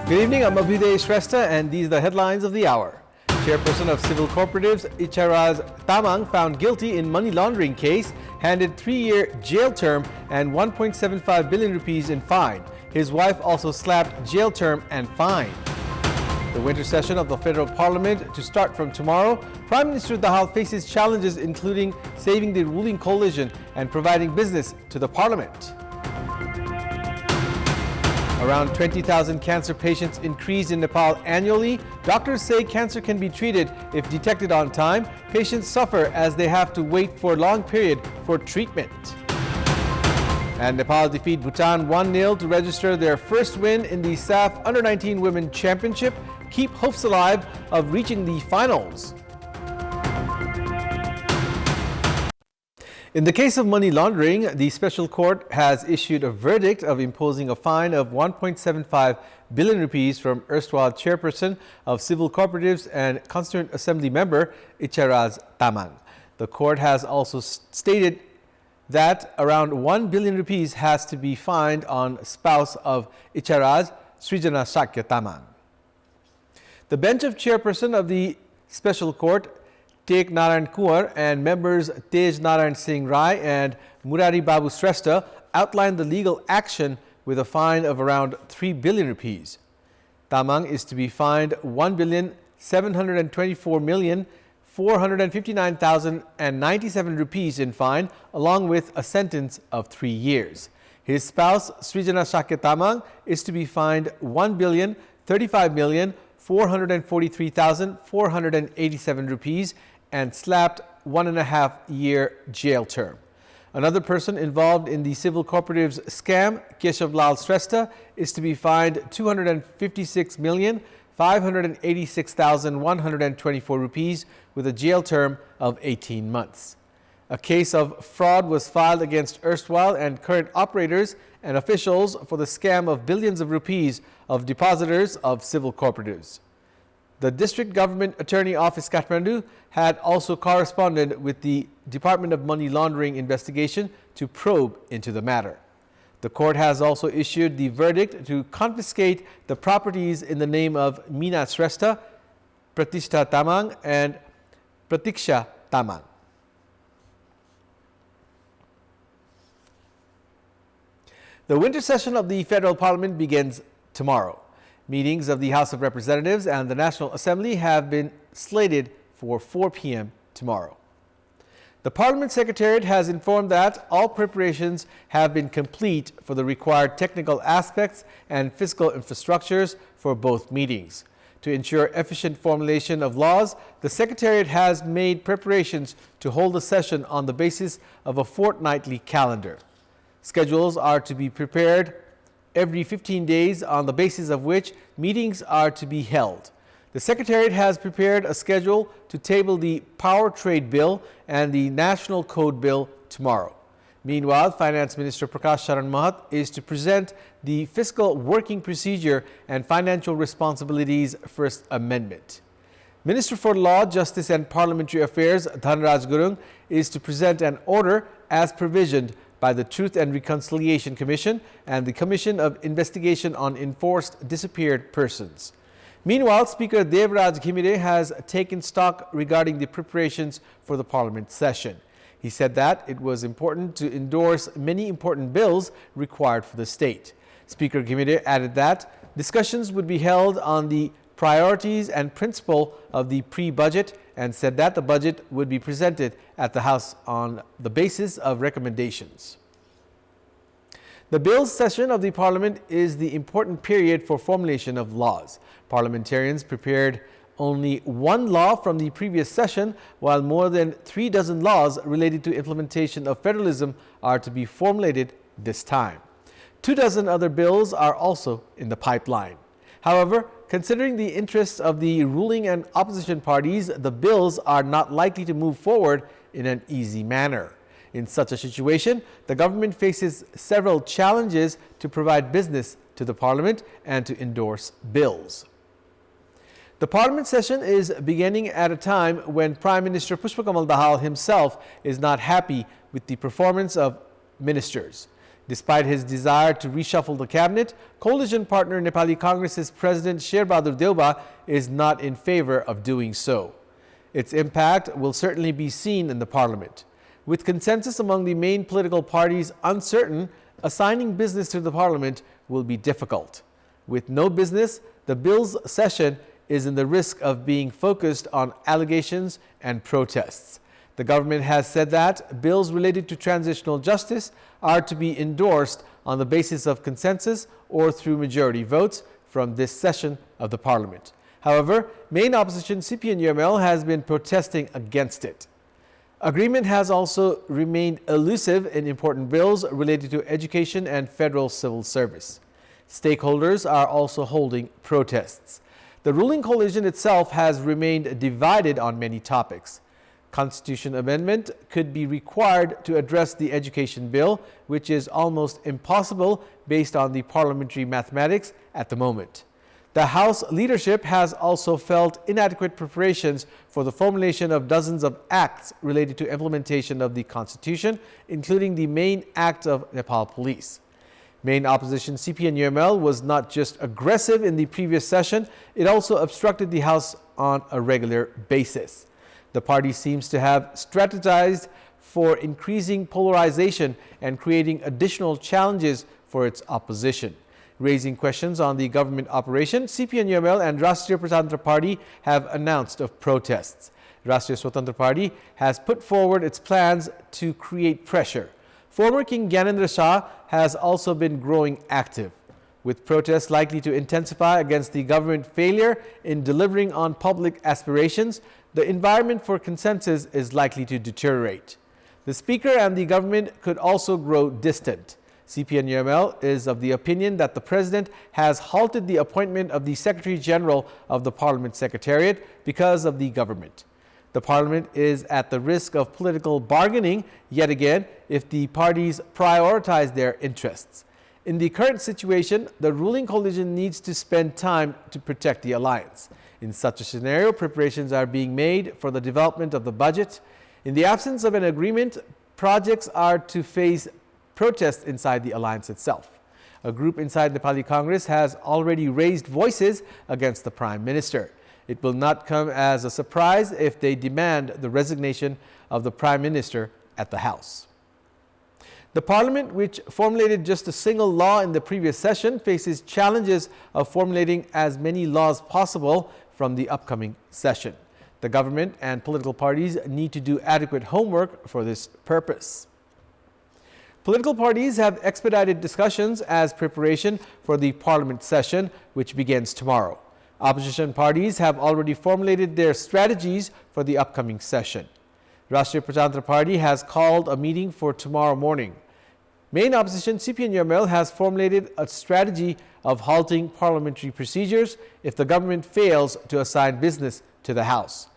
Good evening, I'm Abhiday Shrestha and these are the headlines of the hour. Chairperson of Civil Cooperatives Icharaz Tamang found guilty in money laundering case, handed 3-year jail term and 1.75 billion rupees in fine. His wife also slapped jail term and fine. The winter session of the Federal Parliament to start from tomorrow. Prime Minister Dahal faces challenges including saving the ruling coalition and providing business to the Parliament. Around 20,000 cancer patients increase in Nepal annually. Doctors say cancer can be treated if detected on time. Patients suffer as they have to wait for a long period for treatment. And Nepal defeat Bhutan 1-0 to register their first win in the SAF Under-19 Women Championship. Keep hopes alive of reaching the finals. In the case of money laundering, the special court has issued a verdict of imposing a fine of 1.75 billion rupees from erstwhile chairperson of Civil Cooperatives and Constituent Assembly member Icharaz Tamang. The court has also stated that around 1 billion rupees has to be fined on spouse of Icharaz, Srijana Shakya Tamang. The bench of chairperson of the special court, Tek Narayan Kuar, and members Tej Narayan Singh Rai and Murari Babu Shrestha outlined the legal action with a fine of around 3 billion rupees. Tamang is to be fined 1,724,459,097 rupees in fine, along with a sentence of 3 years. His spouse, Srijana Shakya Tamang, is to be fined 1,035,443,487 rupees and slapped 1.5-year jail term. Another person involved in the Civil Cooperatives scam, Keshav Lal Shrestha, is to be fined 256,586,124 rupees with a jail term of 18 months. A case of fraud was filed against erstwhile and current operators and officials for the scam of billions of rupees of depositors of civil cooperatives. The District Government Attorney Office Kathmandu had also corresponded with the Department of Money Laundering investigation to probe into the matter. The court has also issued the verdict to confiscate the properties in the name of Meena Shrestha, Pratishtha Tamang and Pratiksha Tamang. The winter session of the Federal Parliament begins tomorrow. Meetings of the House of Representatives and the National Assembly have been slated for 4 p.m. tomorrow. The Parliament Secretariat has informed that all preparations have been complete for the required technical aspects and fiscal infrastructures for both meetings. To ensure efficient formulation of laws, the Secretariat has made preparations to hold a session on the basis of a fortnightly calendar. Schedules are to be prepared every 15 days on the basis of which meetings are to be held. The Secretariat has prepared a schedule to table the Power Trade Bill and the National Code Bill tomorrow. Meanwhile, Finance Minister Prakash Charan Mahat is to present the Fiscal Working Procedure and Financial Responsibilities First Amendment. Minister for Law, Justice and Parliamentary Affairs Dhanraj Gurung is to present an order as provisioned by the Truth and Reconciliation Commission and the Commission of Investigation on Enforced Disappeared Persons. Meanwhile, Speaker Devraj Ghimire has taken stock regarding the preparations for the Parliament session. He said that it was important to endorse many important bills required for the state. Speaker Ghimire added that discussions would be held on the priorities and principle of the pre-budget and said that the budget would be presented at the House on the basis of recommendations. The bills session of the Parliament is the important period for formulation of laws. Parliamentarians prepared only one law from the previous session, while more than 3 dozen laws related to implementation of federalism are to be formulated this time. 2 dozen other bills are also in the pipeline. However, considering the interests of the ruling and opposition parties, the bills are not likely to move forward in an easy manner. In such a situation, the government faces several challenges to provide business to the Parliament and to endorse bills. The Parliament session is beginning at a time when Prime Minister Pushpa Kamal Dahal himself is not happy with the performance of ministers. Despite his desire to reshuffle the cabinet, coalition partner Nepali Congress's President Sherbahadur Deuba is not in favor of doing so. Its impact will certainly be seen in the parliament. With consensus among the main political parties uncertain, assigning business to the parliament will be difficult. With no business, the bill's session is in the risk of being focused on allegations and protests. The government has said that bills related to transitional justice are to be endorsed on the basis of consensus or through majority votes from this session of the parliament. However, main opposition CPN-UML has been protesting against it. Agreement has also remained elusive in important bills related to education and federal civil service. Stakeholders are also holding protests. The ruling coalition itself has remained divided on many topics. Constitution amendment could be required to address the education bill, which is almost impossible based on the parliamentary mathematics at the moment. The House leadership has also felt inadequate preparations for the formulation of dozens of acts related to implementation of the Constitution, including the main act of Nepal Police. Main opposition CPN-UML was not just aggressive in the previous session, it also obstructed the House on a regular basis. The party seems to have strategized for increasing polarization and creating additional challenges for its opposition. Raising questions on the government operation, CPN-UML and Rashtriya Prajantra Party have announced of protests. Rashtriya Swatantra Party has put forward its plans to create pressure. Former King Gyanendra Shah has also been growing active, with protests likely to intensify against the government failure in delivering on public aspirations. The environment for consensus is likely to deteriorate. The Speaker and the government could also grow distant. CPN-UML is of the opinion that the President has halted the appointment of the Secretary General of the Parliament Secretariat because of the government. The Parliament is at the risk of political bargaining yet again if the parties prioritize their interests. In the current situation, the ruling coalition needs to spend time to protect the alliance. In such a scenario, preparations are being made for the development of the budget. In the absence of an agreement, projects are to face protests inside the alliance itself. A group inside Nepali Congress has already raised voices against the Prime Minister. It will not come as a surprise if they demand the resignation of the Prime Minister at the House. The Parliament, which formulated just a single law in the previous session, faces challenges of formulating as many laws possible from the upcoming session. The government and political parties need to do adequate homework for this purpose. Political parties have expedited discussions as preparation for the Parliament session, which begins tomorrow. Opposition parties have already formulated their strategies for the upcoming session. Rashtriya Prajantra Party has called a meeting for tomorrow morning. Main opposition CPN-UML has formulated a strategy of halting parliamentary procedures if the government fails to assign business to the House.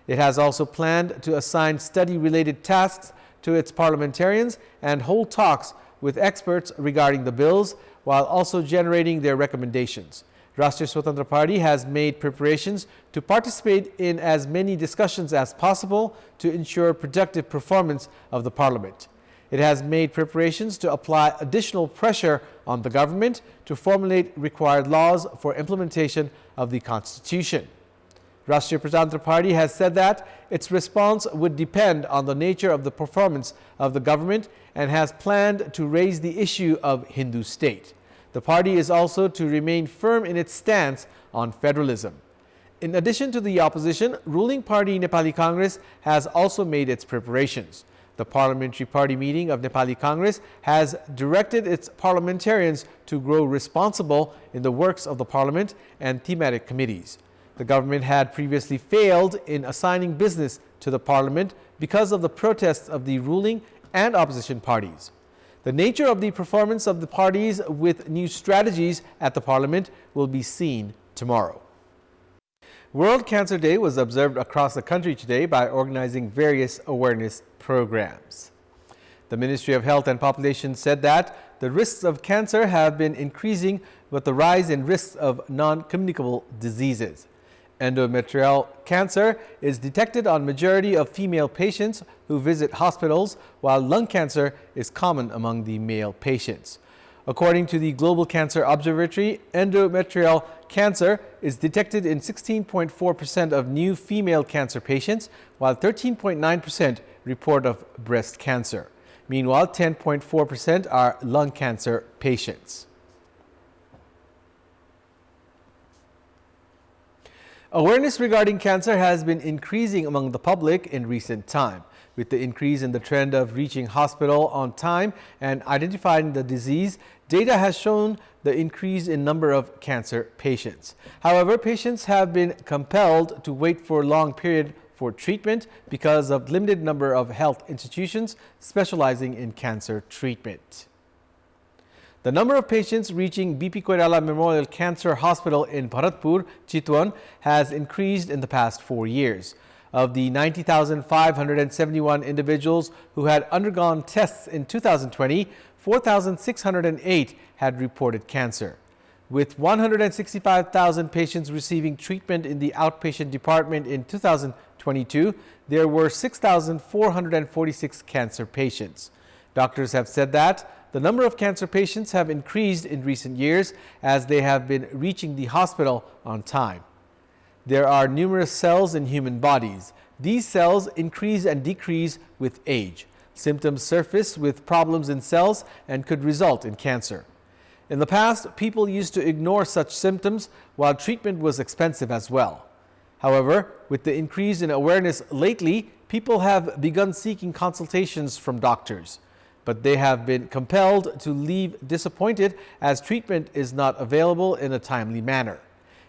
It has also planned to assign study-related tasks to its parliamentarians and hold talks with experts regarding the bills while also generating their recommendations. Rashtriya Swatantra Party has made preparations to participate in as many discussions as possible to ensure productive performance of the Parliament. It has made preparations to apply additional pressure on the government to formulate required laws for implementation of the Constitution. Rashtriya Prajantra Party has said that its response would depend on the nature of the performance of the government and has planned to raise the issue of Hindu state. The party is also to remain firm in its stance on federalism. In addition to the opposition, ruling party Nepali Congress has also made its preparations. The parliamentary party meeting of Nepali Congress has directed its parliamentarians to grow responsible in the works of the parliament and thematic committees. The government had previously failed in assigning business to the parliament because of the protests of the ruling and opposition parties. The nature of the performance of the parties with new strategies at the parliament will be seen tomorrow. World Cancer Day was observed across the country today by organizing various awareness programs. The Ministry of Health and Population said that the risks of cancer have been increasing with the rise in risks of non-communicable diseases. Endometrial cancer is detected on majority of female patients who visit hospitals, while lung cancer is common among the male patients. According to the Global Cancer Observatory, endometrial cancer is detected in 16.4% of new female cancer patients, while 13.9% report of breast cancer. Meanwhile, 10.4% are lung cancer patients. Awareness regarding cancer has been increasing among the public in recent time. With the increase in the trend of reaching hospital on time and identifying the disease, data has shown the increase in number of cancer patients. However, patients have been compelled to wait for a long period for treatment because of limited number of health institutions specializing in cancer treatment. The number of patients reaching BP Koirala Memorial Cancer Hospital in Bharatpur, Chitwan, has increased in the past 4 years. Of the 90,571 individuals who had undergone tests in 2020, 4,608 had reported cancer. With 165,000 patients receiving treatment in the outpatient department in 2022, there were 6,446 cancer patients. Doctors have said that the number of cancer patients have increased in recent years as they have been reaching the hospital on time. There are numerous cells in human bodies. These cells increase and decrease with age. Symptoms surface with problems in cells and could result in cancer. In the past, people used to ignore such symptoms while treatment was expensive as well. However, with the increase in awareness lately, people have begun seeking consultations from doctors. But they have been compelled to leave disappointed as treatment is not available in a timely manner.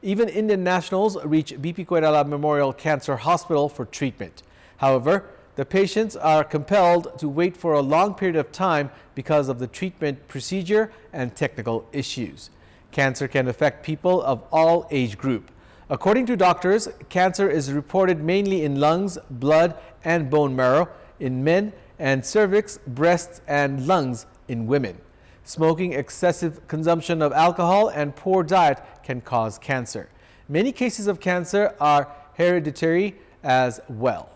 Even Indian nationals reach BP Koirala Memorial Cancer Hospital for treatment. However, the patients are compelled to wait for a long period of time because of the treatment procedure and technical issues. Cancer can affect people of all age group. According to doctors, cancer is reported mainly in lungs, blood, and bone marrow in men, and cervix, breasts, and lungs in women. Smoking, excessive consumption of alcohol, and poor diet can cause cancer. Many cases of cancer are hereditary as well.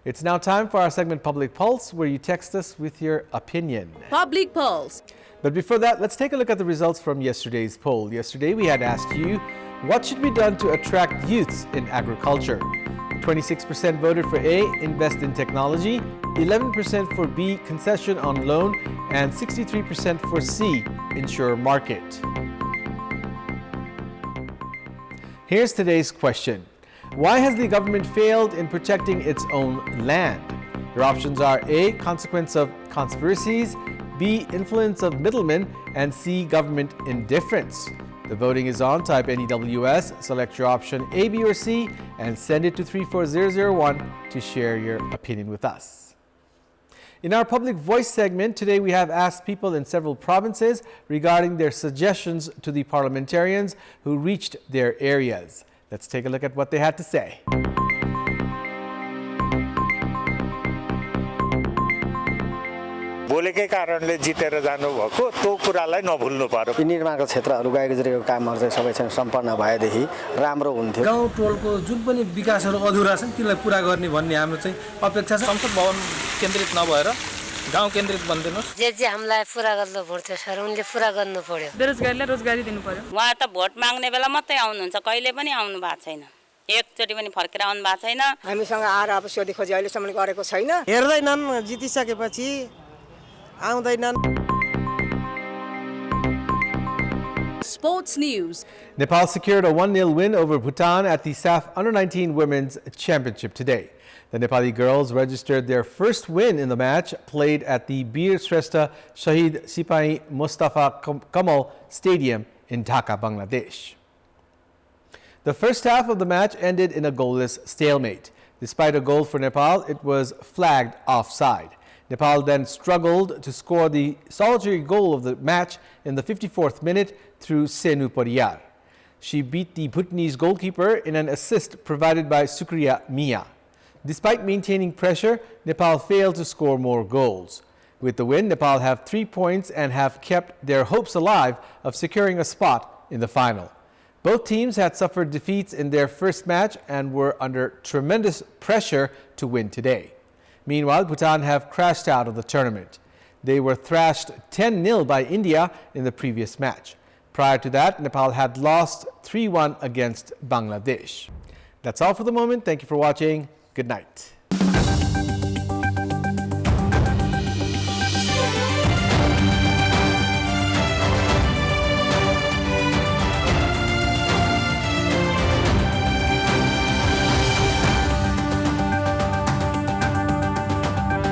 It's now time for our segment Public Pulse, where you text us with your opinion. Public Pulse. But before that, let's take a look at the results from yesterday's poll. Yesterday, we had asked you, what should be done to attract youths in agriculture? 26% voted for A, invest in technology, 11% for B, concession on loan, and 63% for C, ensure market. Here's today's question. Why has the government failed in protecting its own land? Your options are A, consequence of conspiracies, B, influence of middlemen, and C, government indifference. The voting is on. Type NEWS, select your option A, B, or C, and send it to 34001 to share your opinion with us. In our Public Voice segment, today we have asked people in several provinces regarding their suggestions to the parliamentarians who reached their areas. Let's take a look at what they had to say. बोलेकै कारणले जितेर जानुभएको त्यो कुरालाई नभुल्नु पर्यो। निर्माणको क्षेत्रहरू गाईगुजरीको कामहरू चाहिँ सबै चाहिँ सम्पन्न भएदेखि राम्रो हुन्थ्यो। गाउँ टोलको जुन पनि विकासहरू अधुरा छन् तिनलाई पूरा गर्ने भन्ने हाम्रो चाहिँ अपेक्षा छ। संसद भवन केन्द्रित नभएर गाउँ केन्द्रित बन्दिनुहोस्। जे हामीलाई पूरा गर्नु पर्छ सर, उनले पूरा गर्नु पर्यो। बेरोजगारीलाई रोजगारी दिनु पर्यो। उहाँ त भोट माग्ने बेला मात्रै आउनुहुन्छ, कहिले पनि आउनु भएको छैन। एकचोटि पनि फर्केर आउनु भएको छैन। हामीसँग आएर अब सोधी खोजी अहिलेसम्म गरेको छैन। हेर्दैनन्, जितिसकेपछि आउँदैनन्। Sports News. Nepal secured a 1-0 win over Bhutan at the SAF Under-19 Women's Championship today. The Nepali girls registered their first win in the match played at the Bir Shrestha Shahid Sipahi Mustafa Kamal Stadium in Dhaka, Bangladesh. The first half of the match ended in a goalless stalemate. Despite a goal for Nepal, it was flagged offside. Nepal then struggled to score the solitary goal of the match in the 54th minute through Senu Pariyar. She beat the Bhutanese goalkeeper in an assist provided by Sukriya Mia. Despite maintaining pressure, Nepal failed to score more goals. With the win, Nepal have 3 points and have kept their hopes alive of securing a spot in the final. Both teams had suffered defeats in their first match and were under tremendous pressure to win today. Meanwhile, Bhutan have crashed out of the tournament. They were thrashed 10-0 by India in the previous match. Prior to that, Nepal had lost 3-1 against Bangladesh. That's all for the moment. Thank you for watching. Good night.